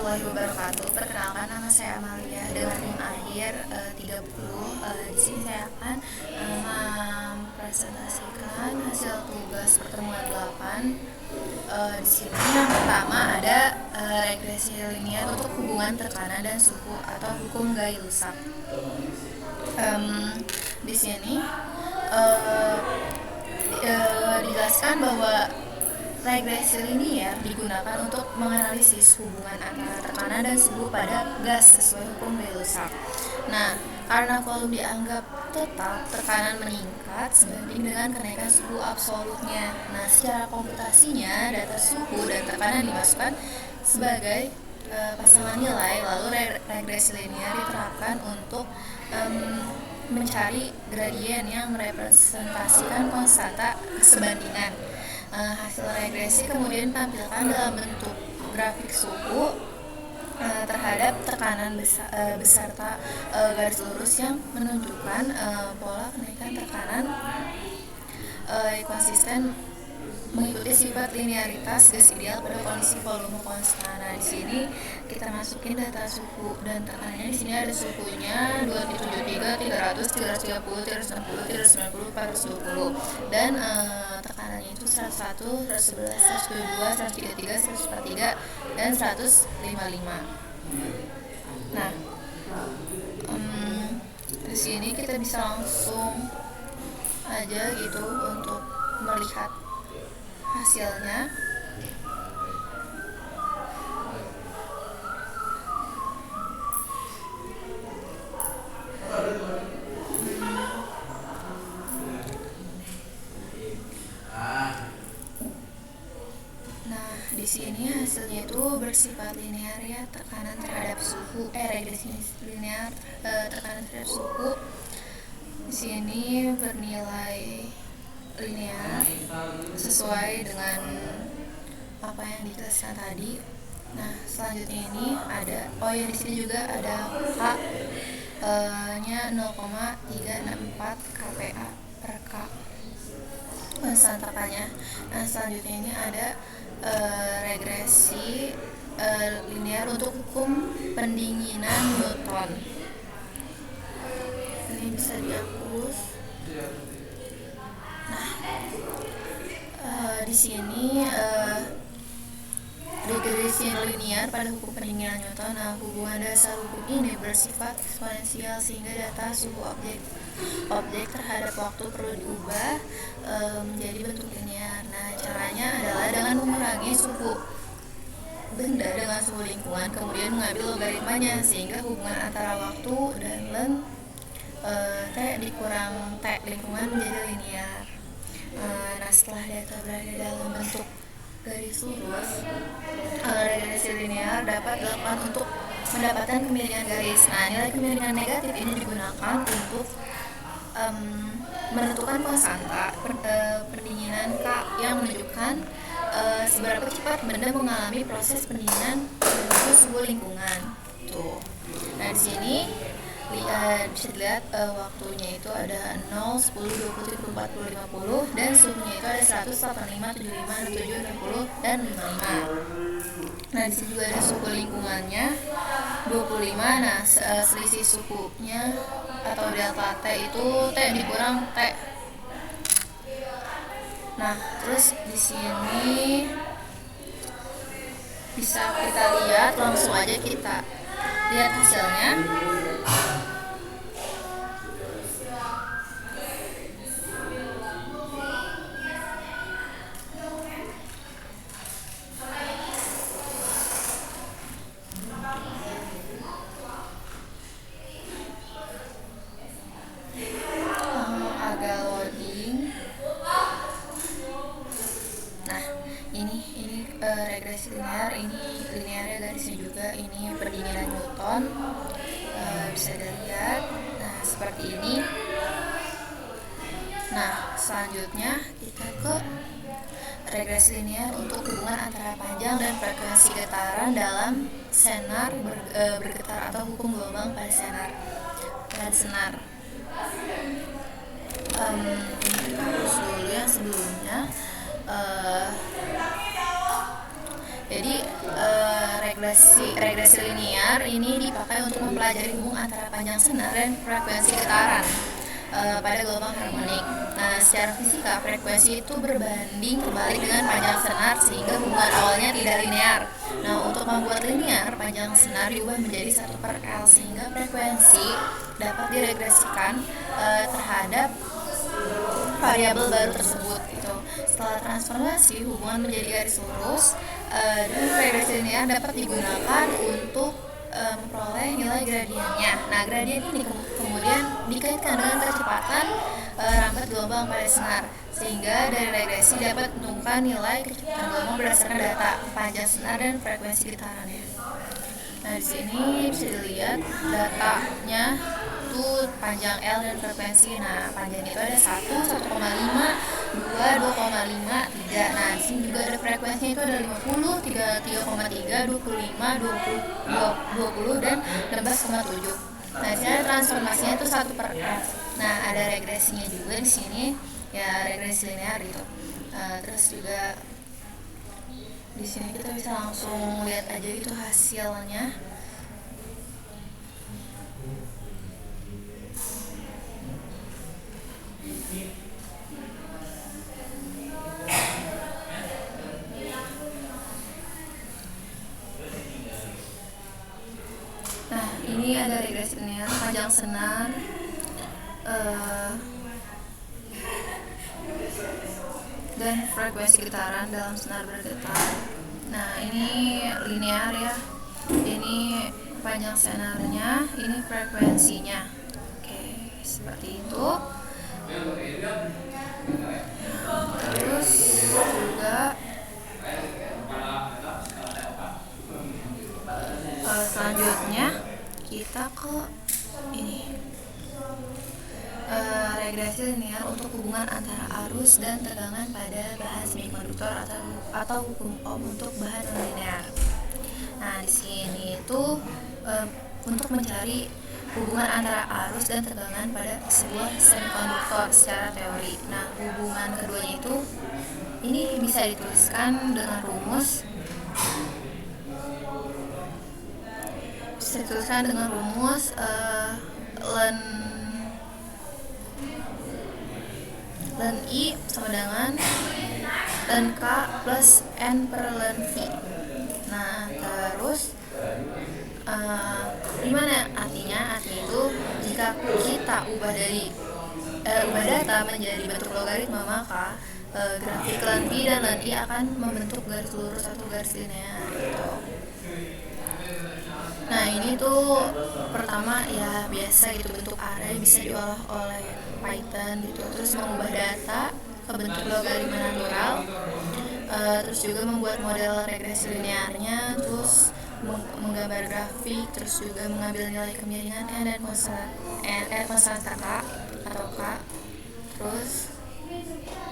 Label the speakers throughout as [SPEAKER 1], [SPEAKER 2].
[SPEAKER 1] warahmatullahi wabarakatuh. Perkenalkan, nama saya Amalia dengan NIM akhir 30. Di sini saya akan mempresentasikan hasil tugas pertemuan 8. Di sini yang pertama ada regresi linear untuk hubungan tekanan dan suhu atau hukum Gay-Lussac. Di sini dijelaskan bahwa regresi linear digunakan untuk menganalisis hubungan antara tekanan dan suhu pada gas sesuai hukum Gay-Lussac. Nah, karena volume dianggap tetap, tekanan meningkat sebanding dengan kenaikan suhu absolutnya. Nah, secara komputasinya, data suhu dan tekanan dimasukkan sebagai pasangan nilai, lalu regresi linear diterapkan untuk mencari gradien yang merepresentasikan konstanta sebandingan. Hasil regresi kemudian ditampilkan dalam bentuk grafik suhu terhadap tekanan beserta garis lurus yang menunjukkan pola kenaikan tekanan konsisten mengikuti sifat linearitas gas ideal pada kondisi volume konstan. Nah, di sini kita masukin data suhu dan tekanannya. Di sini ada suhunya 273, 300, 330, 360, 390, 420 dan tekanannya itu 101, 111, 122, 133, 143 dan 155. Nah, di sini kita bisa langsung aja gitu untuk melihat hasilnya. Nah, di sini hasilnya itu bersifat linear ya, tekanan terhadap suhu, regresi linear tekanan terhadap suhu. Di sini bernilai linear sesuai dengan apa yang dijelaskan tadi. Nah, selanjutnya ini ada di sini juga ada H nya 0,364 kPa per K konstantakannya. Nah, selanjutnya ini ada regresi linear untuk hukum pendinginan Newton. Ini bisa dihapus. Nah, di sini regresi linear pada hukum pendinginan Newton. Nah, hubungan dasar hukum ini bersifat eksponensial sehingga data suhu objek terhadap waktu perlu diubah menjadi bentuk linear. Nah, caranya adalah dengan mengurangi suhu benda dengan suhu lingkungan, kemudian mengambil logaritmanya sehingga hubungan antara waktu dan length T dikurang T lingkungan menjadi linear. Nah, setelah data berada dalam bentuk garis lurus, regresi linear dapat dilakukan untuk mendapatkan kemiringan garis. Nah, nilai kemiringan negatif ini digunakan untuk menentukan konstanta pendinginan K yang menunjukkan seberapa cepat benda mengalami proses pendinginan menuju suhu lingkungan. Tuh. Nah, di sini bisa dilihat waktunya itu ada 0, 10, 20, 30, 40, 50 dan suhunya itu ada 100, 85, 75, 67, 60 dan 55. Nah, di sini juga ada suhu lingkungannya 25. Nah, selisih suhunya atau delta T itu T dikurang T. Nah, terus di sini bisa kita lihat, langsung aja kita lihat hasilnya. Agak loading. Nah, ini regresi linear, ini linearnya garisnya juga, ini pendinginan Newton. Bisa dilihat. Nah, seperti ini. Nah, selanjutnya kita ke regresi linear untuk hubungan antara panjang dan frekuensi getaran dalam senar bergetar atau hukum gelombang pada senar. Ini kita harus dulu yang sebelumnya. Jadi regresi regresi linear ini dipakai untuk mempelajari hubungan antara panjang senar dan frekuensi getaran pada gelombang harmonik. Nah, secara fisika frekuensi itu berbanding terbalik dengan panjang senar sehingga hubungan awalnya tidak linear. Nah, untuk membuat linear, panjang senar diubah menjadi 1/L sehingga frekuensi dapat diregresikan terhadap variabel baru tersebut gitu. Setelah transformasi, hubungan menjadi garis lurus dan regresi linear dapat digunakan untuk memperoleh nilai gradiennya. Nah, gradien ini kemudian dikaitkan dengan kecepatan rambat gelombang pada senar, sehingga dari regresi dapat menemukan nilai kecepatan gelombang berdasarkan data panjang senar dan frekuensi getarannya. Nah, di sini bisa dilihat datanya itu panjang L dan frekuensi. Nah, panjang itu ada 1, 1,5, 2, 2,5, 3. Nah, di sini juga ada frekuensinya itu ada 50, 3,3, 25, 20 dan 16,7. Nah, di sini transformasinya itu 1/L. Nah, ada regresinya juga di sini, ya regresi linear gitu. Terus juga di sini kita bisa langsung lihat aja gitu hasilnya. Nah, ini ada regresi linear panjang senar dan frekuensi getaran dalam senar bergetar. Nah, ini linear ya. Ini panjang senarnya, ini frekuensinya. Oke, seperti itu. Terus juga selanjutnya kita ke ini regresi linear untuk hubungan antara arus dan tegangan pada bahan semikonduktor atau hukum Ohm untuk bahan linear. Nah, di sini itu untuk mencari hubungan antara arus dan tegangan pada sebuah semikonduktor secara teori. Nah, hubungan keduanya itu ini bisa dituliskan dengan rumus ln I sama dengan ln K plus N per ln V. Nah, terus gimana artinya? Artinya itu jika kita ubah data menjadi bentuk logaritma, maka grafik ln V dan ln I akan membentuk garis lurus atau garis linear gitu. Nah, ini tuh pertama ya biasa gitu, bentuk array bisa diolah oleh Python gitu, terus mengubah data ke bentuk logaritma natural, terus juga membuat model regresi linearnya, terus menggambar grafik, terus juga mengambil nilai kemiringan N dan konstan K atau K, terus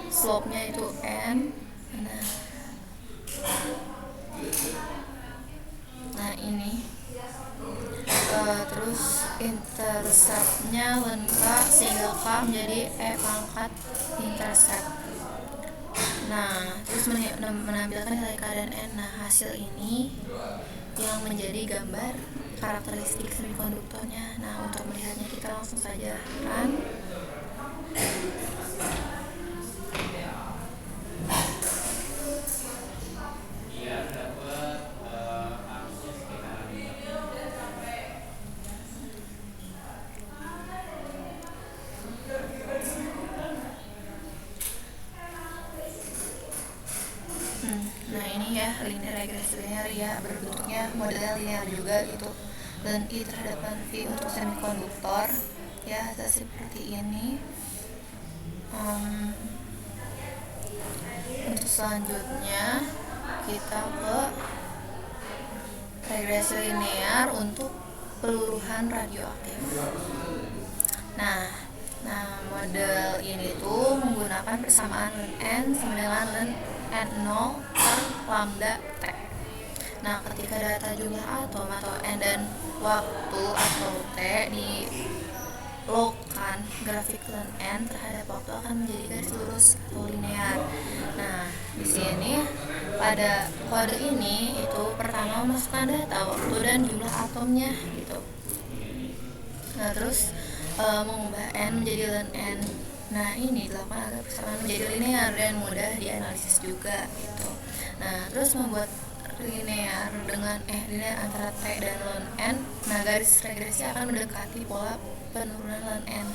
[SPEAKER 1] slope-nya itu N. Nah ini terus intercept-nya ln K sehingga K menjadi E pangkat intercept. Nah, terus menampilkan nilai K dan N. Nah, hasil ini yang menjadi gambar karakteristik semikonduktornya. Nah, untuk melihatnya kita langsung saja run. Nah, ini ya regresi linear ya, berbentuknya modelnya linear juga gitu. Dan I terhadap V untuk semikonduktor ya, seperti ini. Untuk selanjutnya kita ke regresi linear untuk peluruhan radioaktif. Nah, model ini tuh menggunakan persamaan ln N sama dengan ln N0 per lambda T. Nah, ketika data jumlah atom atau N dan waktu atau T dilogkan, grafik ln N terhadap waktu akan menjadi garis lurus atau linear. Nah, di sini pada kode ini itu pertama masukkan data waktu dan jumlah atomnya gitu. Nah terus mengubah n menjadi ln n. Nah ini dilakukan agar persamaan menjadi linear dan mudah dianalisis juga gitu. Nah terus membuat linear dengan linear antara t dan ln n. Nah garis regresi akan mendekati pola penurunan ln n.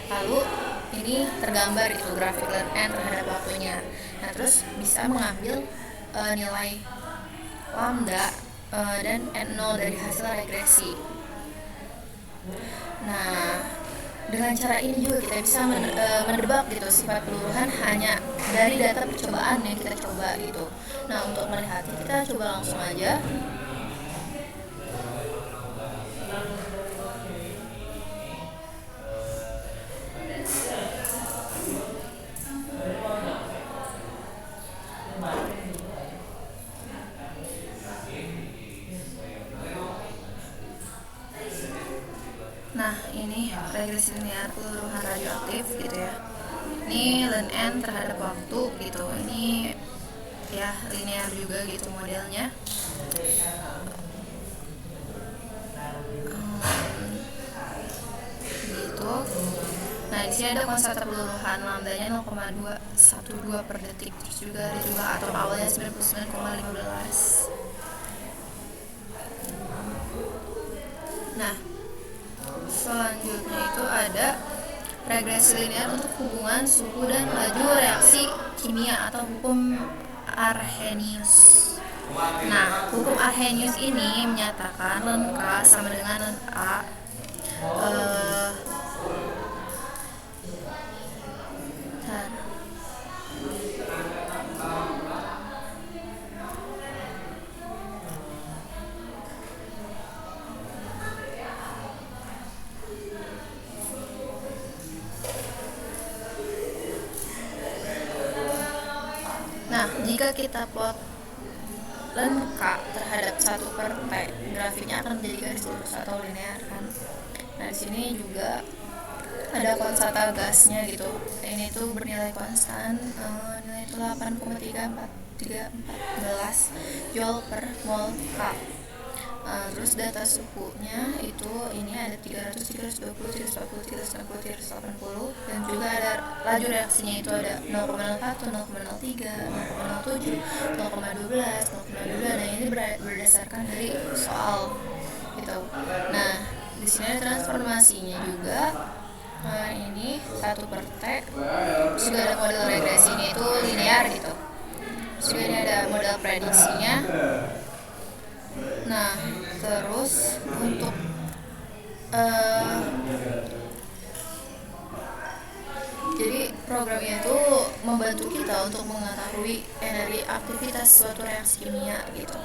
[SPEAKER 1] Lalu ini tergambar itu grafik ln n terhadap waktunya. Nah terus bisa mengambil nilai lambda dan n0 dari hasil regresi. Nah dengan cara ini juga kita bisa mendebak gitu sifat peluruhan hanya dari data percobaan yang kita coba gitu. Nah untuk melihatnya kita coba langsung aja. Nah ini regresi linear peluruhan radioaktif gitu ya. Ini ln n terhadap waktu gitu. Ini ya linear juga gitu modelnya. Gitu. Nah di sini ada konstanta peluruhan lambdanya 0,212 per detik. Terus juga ada jumlah atom awalnya 99,15. Nah selanjutnya itu ada regresi linear untuk hubungan suhu dan laju reaksi kimia atau hukum Arrhenius. Nah, hukum Arrhenius ini menyatakan ln K sama dengan ln A. Nah, jika kita plot ln K terhadap 1 per T, grafiknya akan menjadi garis lurus atau linear kan. Nah, di sini juga ada konstanta gasnya gitu. Ini tuh bernilai konstan, nilai itu 8,3414 joule per mol K. Terus data suhunya itu ini ada 300, 320, 340, 360, 380 dan juga ada laju reaksinya itu ada 0,01, 0,03, 0,07, 0,12, 0,22. Nah ini berdasarkan dari soal gitu. Nah di sini ada transformasinya juga. Ini 1 per T. Terus juga ada model regresinya itu linear gitu. Terus juga ini ada model prediksinya. Nah, terus untuk jadi programnya itu membantu kita untuk mengetahui energi aktivitas suatu reaksi kimia gitu.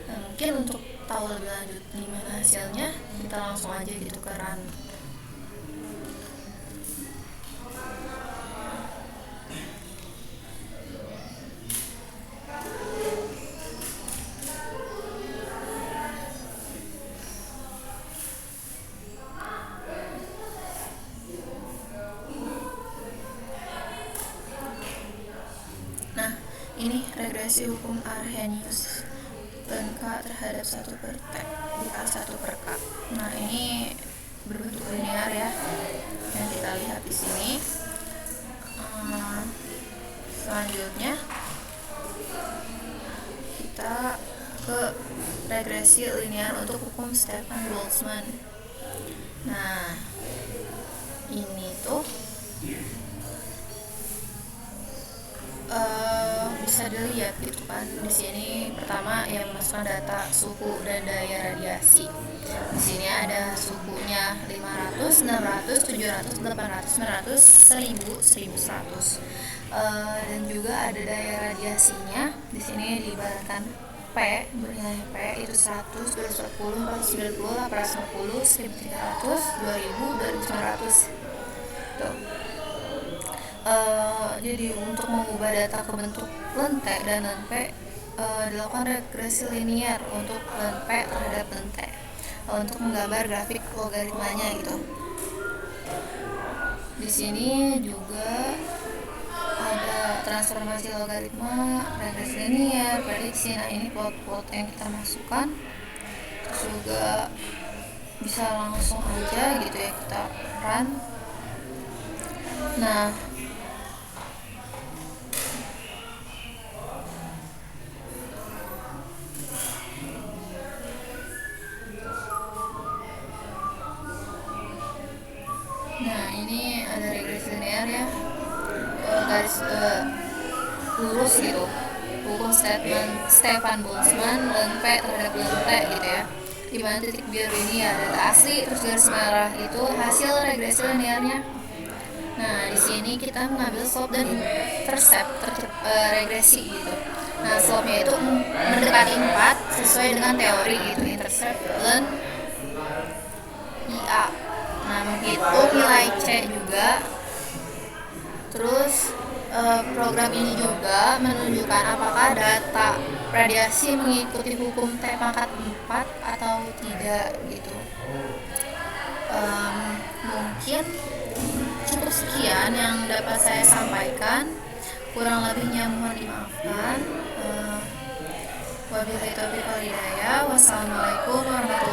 [SPEAKER 1] Nah, mungkin untuk tahu lebih lanjut gimana hasilnya, kita langsung aja gitu ke run. Ini regresi hukum Arrhenius ln K terhadap 1 per T dikali 1 per K. Nah ini berbentuk linear ya yang kita lihat di sini. Selanjutnya kita ke regresi linear untuk hukum Stefan Boltzmann. Nah ini tuh bisa dilihat gitu kan. Di sini pertama yang masukkan data suhu dan daya radiasi. Di sini ada suhunya 500, 600, 700, 800, 900, 1000, 1100. Dan juga ada daya radiasinya. Di sini diibaratkan P, bernilai P itu 100, 240, 490, 850, 1300, 2000, 2900. Tuh. Jadi untuk mengubah data ke bentuk ln T dan ln P dilakukan regresi linear untuk ln P terhadap ln T untuk menggambar grafik logaritmanya gitu. Di sini juga ada transformasi logaritma, regresi linear, prediksi. Nah ini plot-plot yang kita masukkan. Terus juga bisa langsung aja gitu ya kita run. Nah ini ada regresi linear ya, garis lurus gitu, hukum statement Stefan Boltzmann ln P terhadap ln T gitu ya, dimana titik biru ini ya data asli, terus garis merah itu hasil regresi linearnya. Nah di sini kita mengambil slope dan intercept regresi gitu. Nah slope-nya itu mendekati 4 sesuai dengan teori gitu, intercept ln IA. Nah menghitung nilai C juga. Terus program ini juga menunjukkan apakah data radiasi mengikuti hukum T pangkat 4 atau tidak gitu. Mungkin cukup sekian yang dapat saya sampaikan, kurang lebihnya mohon dimaafkan. Wabillahi taufiq wal hidayah. Wassalamualaikum warahmatullahi wabarakatuh.